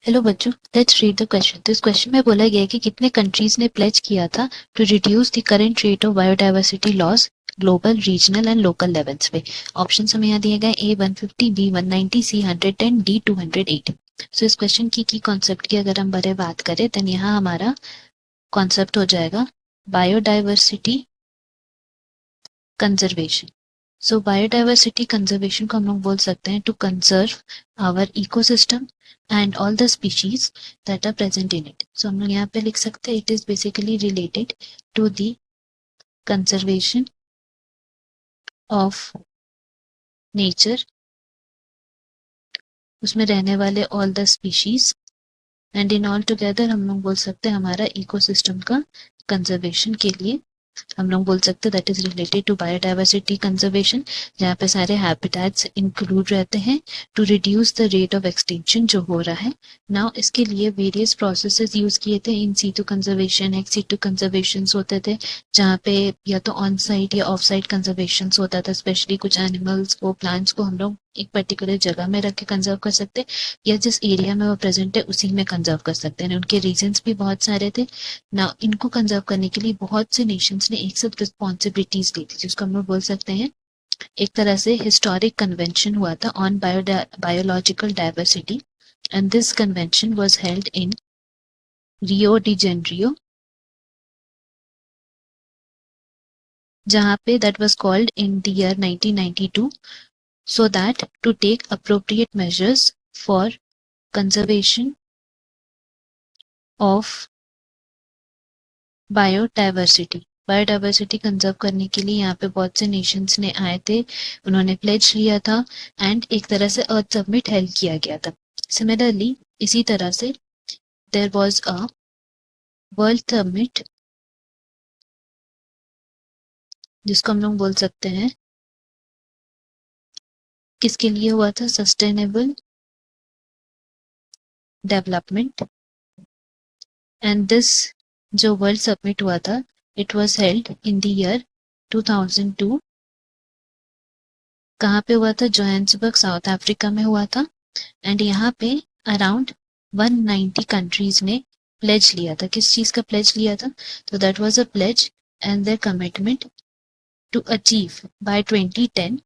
Hello बच्चों, let's read the question. तो इस क्वेश्चन में बोला गया है कि कितने कंट्रीज ने प्लेज किया था to reduce the current rate of biodiversity loss global, regional and local levels पे। ऑप्शन हमें यहाँ दिए गए A 150, B 190, C 110, D 280। सो इस क्वेश्चन की कॉन्सेप्ट की अगर हम बारे बात करें तो यहाँ हमारा कॉन्सेप्ट हो जाएगा biodiversity conservation. So biodiversity conservation को हम लोग बोल सकते हैं to conserve our ecosystem and all the species that are present in it. So हम लोग यहाँ पे लिख सकते हैं it is basically related to the conservation of nature, उसमें रहने वाले all the species and in all together हम लोग बोल सकते हैं हमारा इकोसिस्टम का कंजर्वेशन के लिए हम लोग बोल सकते हैं that is related to biodiversity conservation, जहाँ पे सारे हैबिटेट्स इंक्लूड रहते हैं to reduce the rate of extinction जो हो रहा है। नाउ इसके लिए वेरियस प्रोसेसेस यूज किए थे, in situ conservation, ex situ conservation होते थे, जहाँ पे या तो ऑन साइट या ऑफ साइट कंजर्वेशन होता था। स्पेशली कुछ एनिमल्स को, प्लांट्स को हम लोग एक पर्टिकुलर जगह में रख के कंजर्व कर सकते या जिस एरिया में वो प्रेजेंट है उसी में कंजर्व कर सकते हैं। उनके रीजंस भी बहुत सारे थे। ना इनको कंजर्व करने के लिए बहुत से नेशंस ने एक साथ रिस्पॉन्सिबिलिटीज ली थी, जिसको हम लोग बोल सकते हैं एक तरह से हिस्टोरिक कन्वेंशन हुआ था on biological diversity, and this convention was held in Rio de Janeiro, जहाँ पे that was called in the year 1992 so that to take appropriate measures for conservation of biodiversity। Biodiversity conserve करने के लिए यहाँ पे बहुत से नेशंस ने आए थे, उन्होंने प्लेज लिया था एंड एक तरह से अर्थ समिट हेल्ड किया गया था। सिमिलरली इसी तरह से there was a world summit जिसको हम लोग बोल सकते हैं किसके लिए हुआ था, सस्टेनेबल डेवलपमेंट, एंड दिस जो वर्ल्ड समिट हुआ था it was held in the year 2002। कहाँ पे हुआ था, जोहान्सबर्ग साउथ अफ्रीका में हुआ था, एंड यहाँ पे अराउंड 190 कंट्रीज ने प्लेज लिया था। किस चीज का प्लेज लिया था, तो that was a pledge and their commitment to achieve by 2010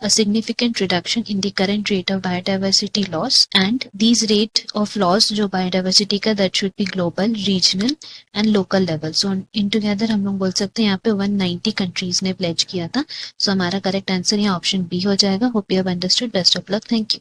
a significant reduction in the current rate of biodiversity loss, and these rate of loss जो biodiversity का that should be global, regional and local level। so in together हम लोग बोल सकते हैं यहाँ पे 190 countries ने pledge किया था। so हमारा correct answer यहाँ option B हो जाएगा। hope you have understood, best of luck, thank you।